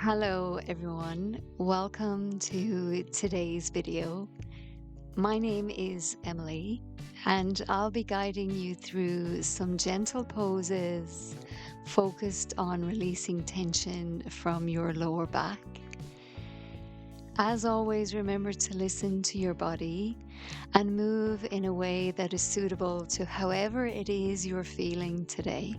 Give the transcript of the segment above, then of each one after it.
Hello, everyone. Welcome to today's video. My name is Emily, and I'll be guiding you through some gentle poses focused on releasing tension from your lower back. As always, remember to listen to your body and move in a way that is suitable to however it is you're feeling today.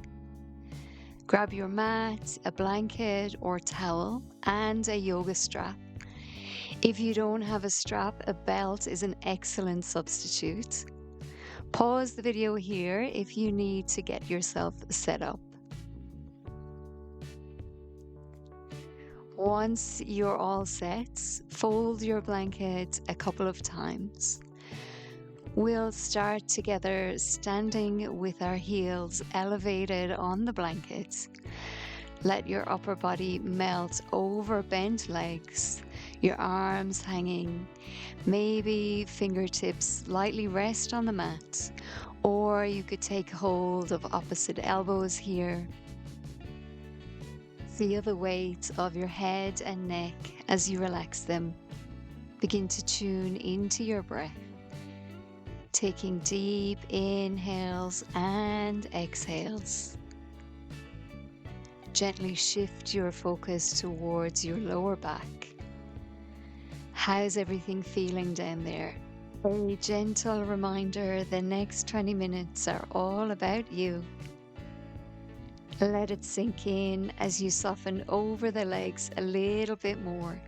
Grab your mat, a blanket or towel, and a yoga strap. If you don't have a strap, a belt is an excellent substitute. Pause the video here if you need to get yourself set up. Once you're all set, fold your blanket a couple of times. We'll start together standing with our heels elevated on the blanket. Let your upper body melt over bent legs, your arms hanging. Maybe fingertips lightly rest on the mat, or you could take hold of opposite elbows here. Feel the weight of your head and neck as you relax them. Begin to tune into your breath, taking deep inhales and exhales. Gently shift your focus towards your lower back. How's everything feeling down there? A gentle reminder the next 20 minutes are all about you. Let it sink in as you soften over the legs a little bit more.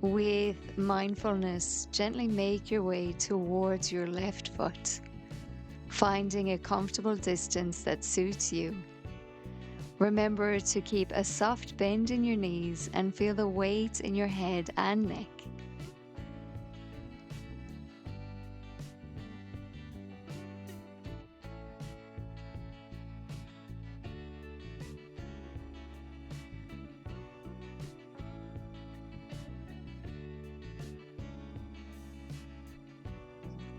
With mindfulness, gently make your way towards your left foot, finding a comfortable distance that suits you. Remember to keep a soft bend in your knees and feel the weight in your head and neck.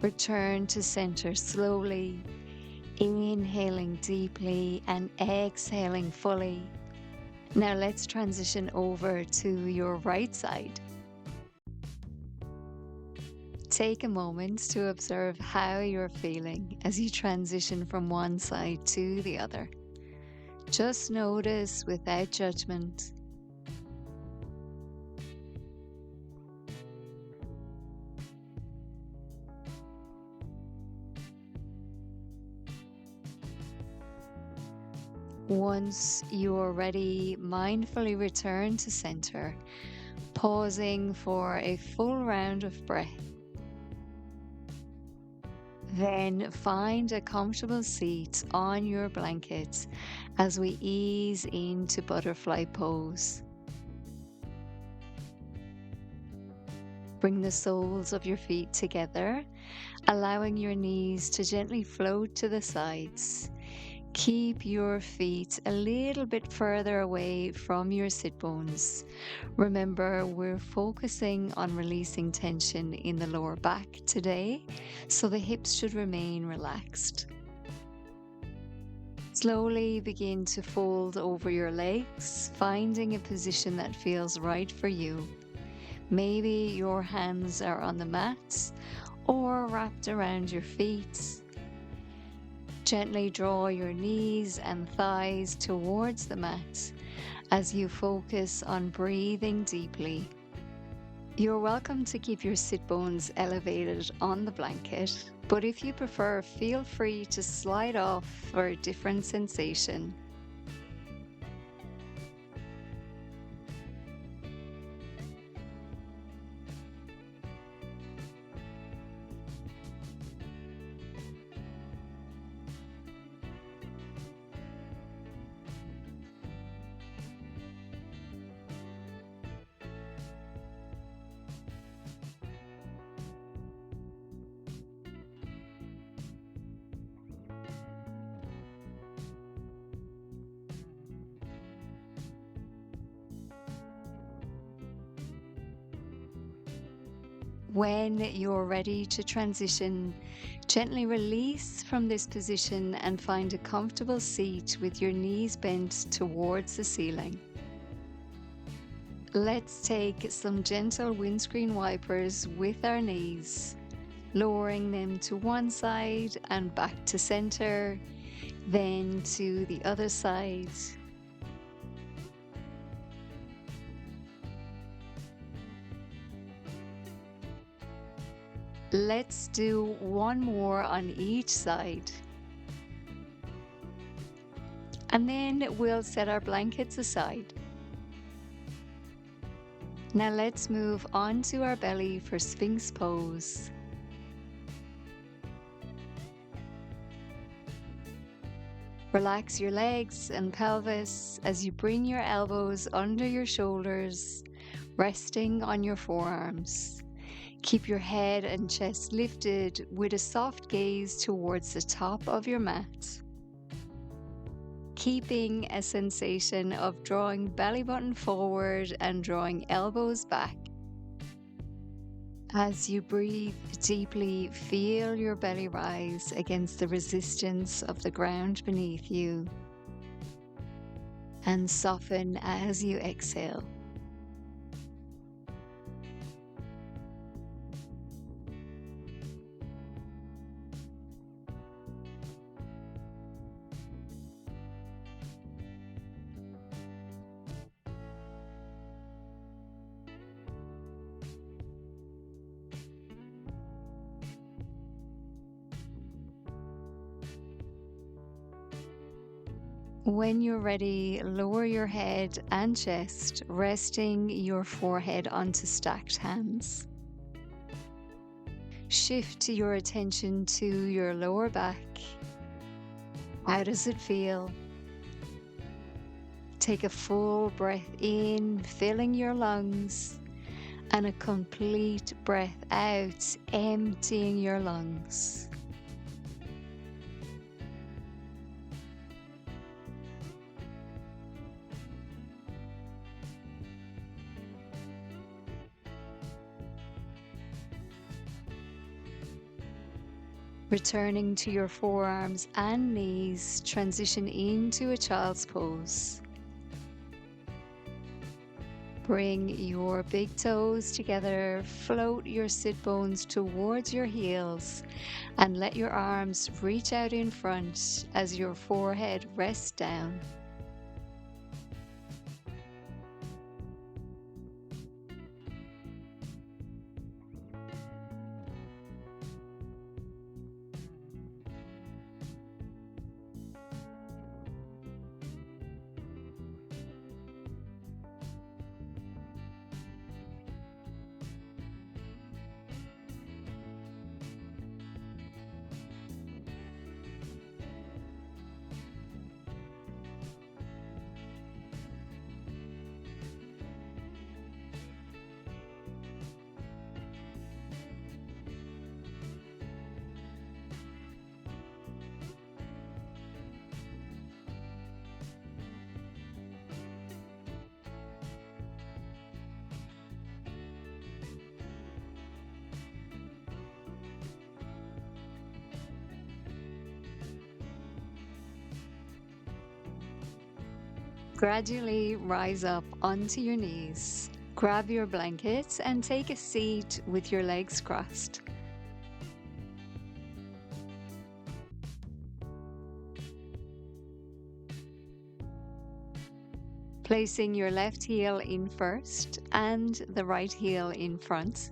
Return to center slowly, inhaling deeply and exhaling fully. Now let's transition over to your right side. Take a moment to observe how you're feeling as you transition from one side to the other. Just notice without judgment. Once you are ready, mindfully return to center, pausing for a full round of breath. Then find a comfortable seat on your blanket as we ease into butterfly pose. Bring the soles of your feet together, allowing your knees to gently float to the sides. Keep your feet a little bit further away from your sit bones. Remember, we're focusing on releasing tension in the lower back today, so the hips should remain relaxed. Slowly begin to fold over your legs, finding a position that feels right for you. Maybe your hands are on the mat or wrapped around your feet. Gently draw your knees and thighs towards the mat as you focus on breathing deeply. You're welcome to keep your sit bones elevated on the blanket, but if you prefer, feel free to slide off for a different sensation. When you're ready to transition, gently release from this position and find a comfortable seat with your knees bent towards the ceiling. Let's take some gentle windscreen wipers with our knees, lowering them to one side and back to center, then to the other side. Let's do one more on each side. And then we'll set our blankets aside. Now let's move on to our belly for Sphinx pose. Relax your legs and pelvis as you bring your elbows under your shoulders, resting on your forearms. Keep your head and chest lifted with a soft gaze towards the top of your mat. Keeping a sensation of drawing belly button forward and drawing elbows back. As you breathe deeply, feel your belly rise against the resistance of the ground beneath you, and soften as you exhale. When you're ready, lower your head and chest, resting your forehead onto stacked hands. Shift your attention to your lower back. How does it feel? Take a full breath in, filling your lungs, and a complete breath out, emptying your lungs. Returning to your forearms and knees, transition into a child's pose. Bring your big toes together, float your sit bones towards your heels, and let your arms reach out in front as your forehead rests down. Gradually rise up onto your knees. Grab your blankets and take a seat with your legs crossed. Placing your left heel in first and the right heel in front.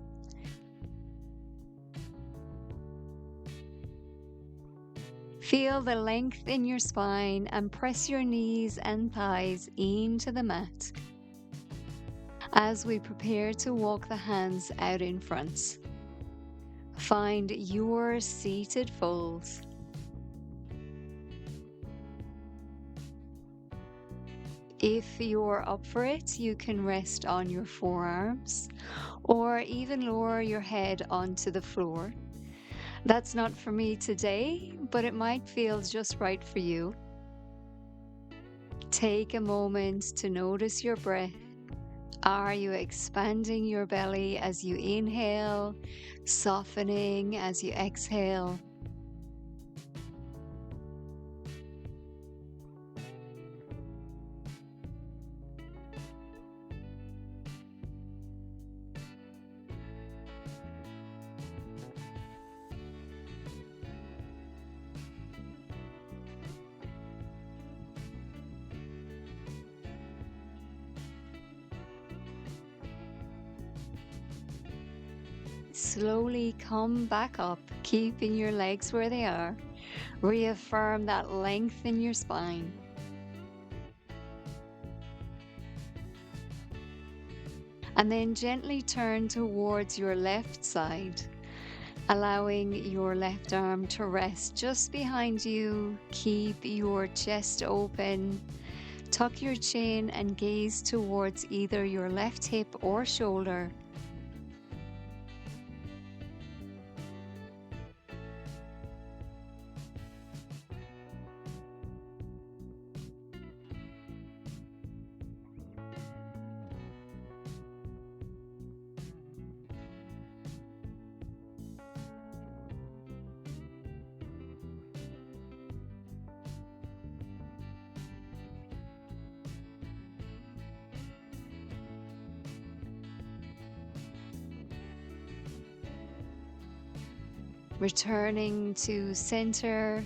Feel the length in your spine and press your knees and thighs into the mat as we prepare to walk the hands out in front. Find your seated fold. If you're up for it, you can rest on your forearms or even lower your head onto the floor. That's not for me today, but it might feel just right for you. Take a moment to notice your breath Are you expanding your belly as you inhale, softening as you exhale? Slowly come back up, keeping your legs where they are. Reaffirm that length in your spine. And then gently turn towards your left side, allowing your left arm to rest just behind you. Keep your chest open. Tuck your chin and gaze towards either your left hip or shoulder. Returning to center,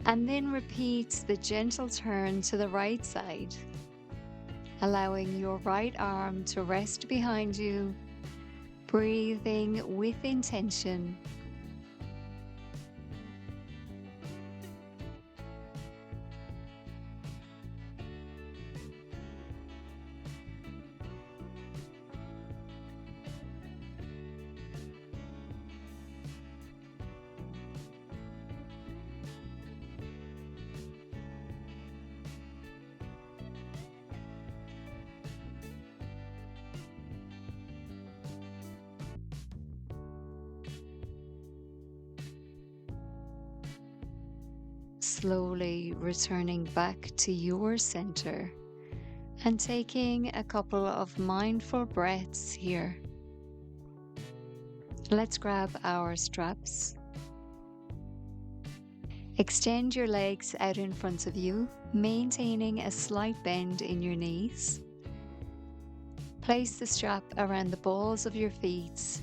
and then repeat the gentle turn to the right side, allowing your right arm to rest behind you, breathing with intention. Slowly returning back to your center and taking a couple of mindful breaths here. Let's grab our straps. Extend your legs out in front of you, maintaining a slight bend in your knees. Place the strap around the balls of your feet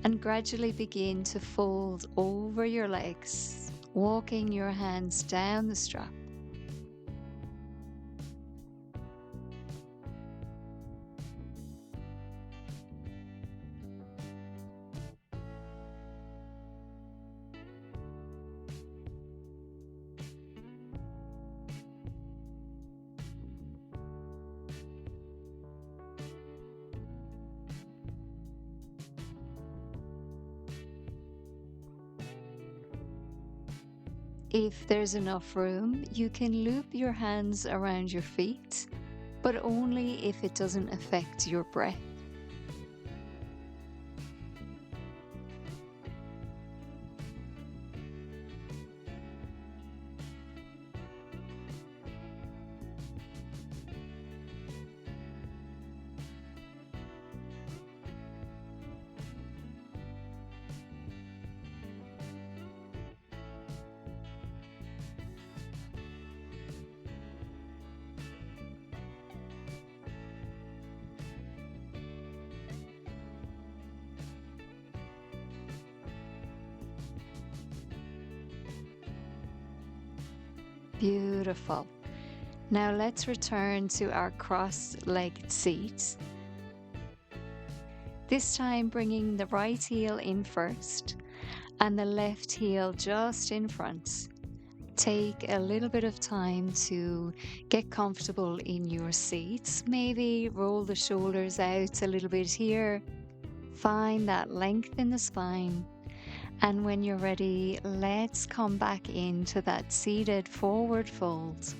and gradually begin to fold over your legs, walking your hands down the strap. If there's enough room, you can loop your hands around your feet, but only if it doesn't affect your breath. Beautiful. Now let's return to our cross-legged seat. This time bringing the right heel in first and the left heel just in front. Take a little bit of time to get comfortable in your seat. Maybe roll the shoulders out a little bit here. Find that length in the spine. And when you're ready, let's come back into that seated forward fold.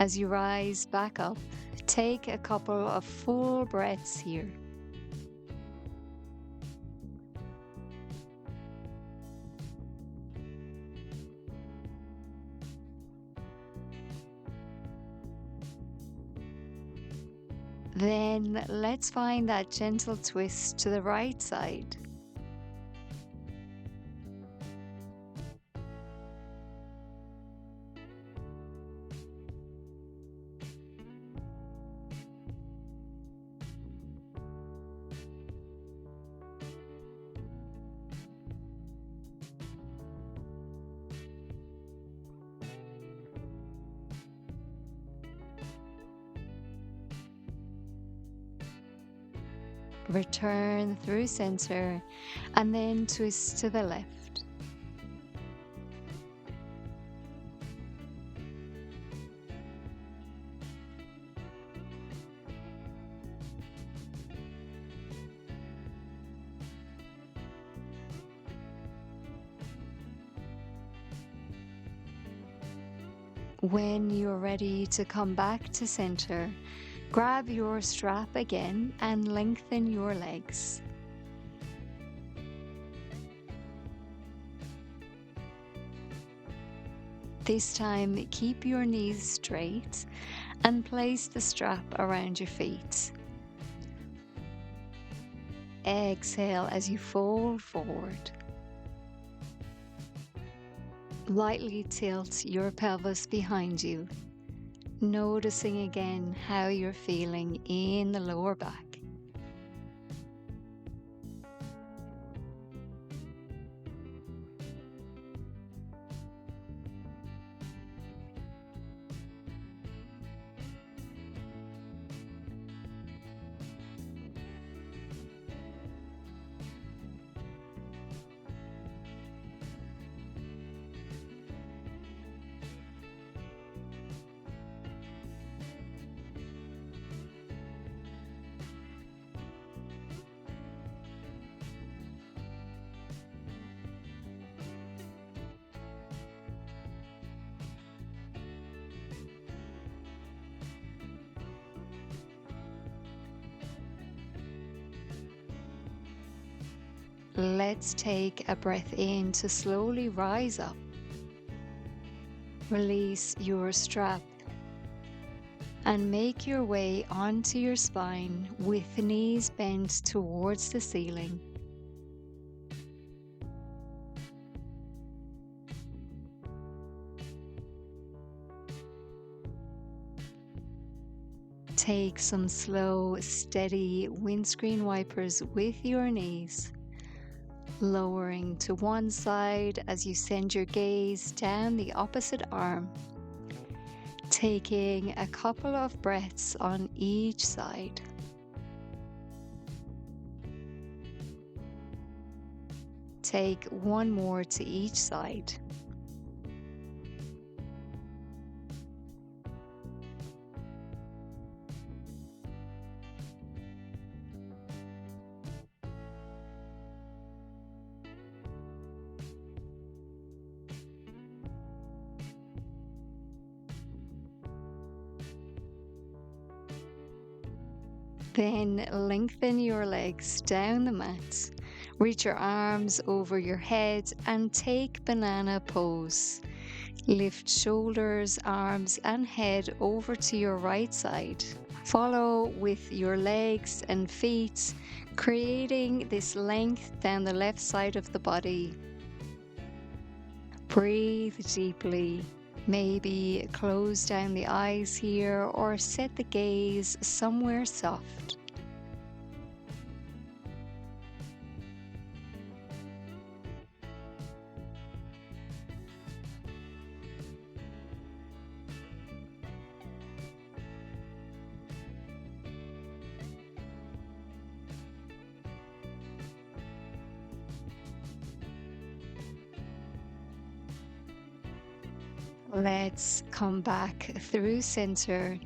As you rise back up, take a couple of full breaths here. Then let's find that gentle twist to the right side. Return through center and then twist to the left. When you're ready to come back to center, grab your strap again and lengthen your legs. This time, keep your knees straight and place the strap around your feet. Exhale as you fold forward. Lightly tilt your pelvis behind you, noticing again how you're feeling in the lower back. Let's take a breath in to slowly rise up. Release your strap and make your way onto your spine with the knees bent towards the ceiling. Take some slow, steady windscreen wipers with your knees, lowering to one side as you send your gaze down the opposite arm, taking a couple of breaths on each side. Take one more to each side. Then lengthen your legs down the mat. Reach your arms over your head and take banana pose. Lift shoulders, arms, and head over to your right side. Follow with your legs and feet, creating this length down the left side of the body. Breathe deeply. Maybe close down the eyes here or set the gaze somewhere soft. Let's come back through center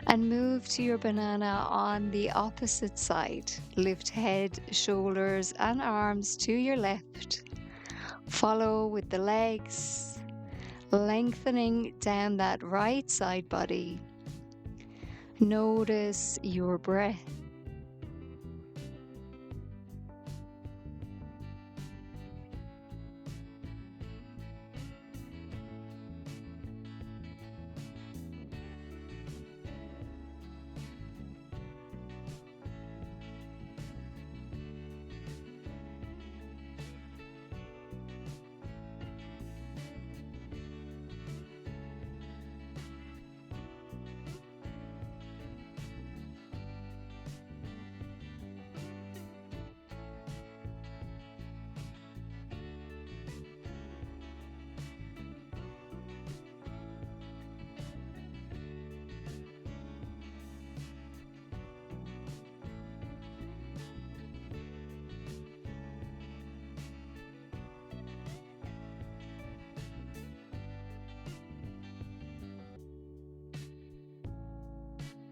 and move to your banana on the opposite side. Lift head, shoulders, and arms to your left. Follow with the legs. lengthening down that right side body. Notice your breath.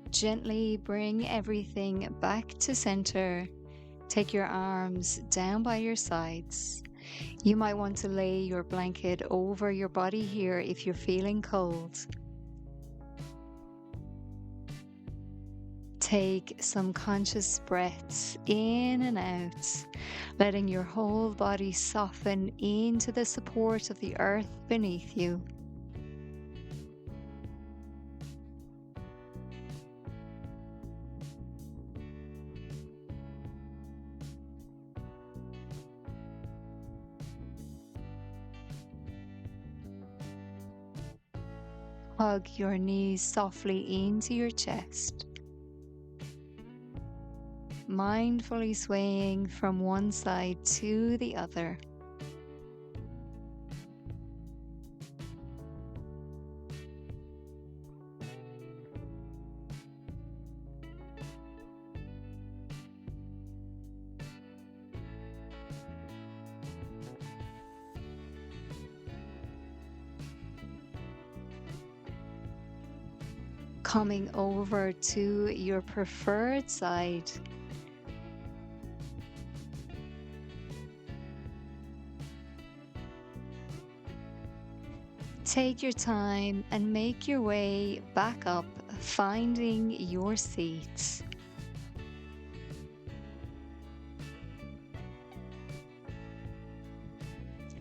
Gently bring everything back to center. Take your arms down by your sides. You might want to lay your blanket over your body here if you're feeling cold. Take some conscious breaths in and out, letting your whole body soften into the support of the earth beneath you. Hug your knees softly into your chest, mindfully swaying from one side to the other. Coming over to your preferred side. Take your time and make your way back up, finding your seat.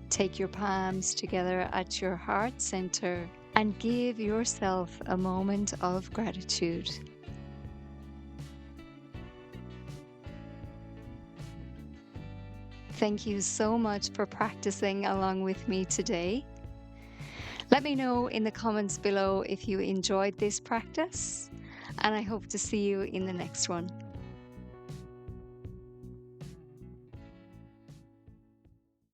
Take your palms together at your heart center and give yourself a moment of gratitude. Thank you so much for practicing along with me today. Let me know in the comments below if you enjoyed this practice, and I hope to see you in the next one.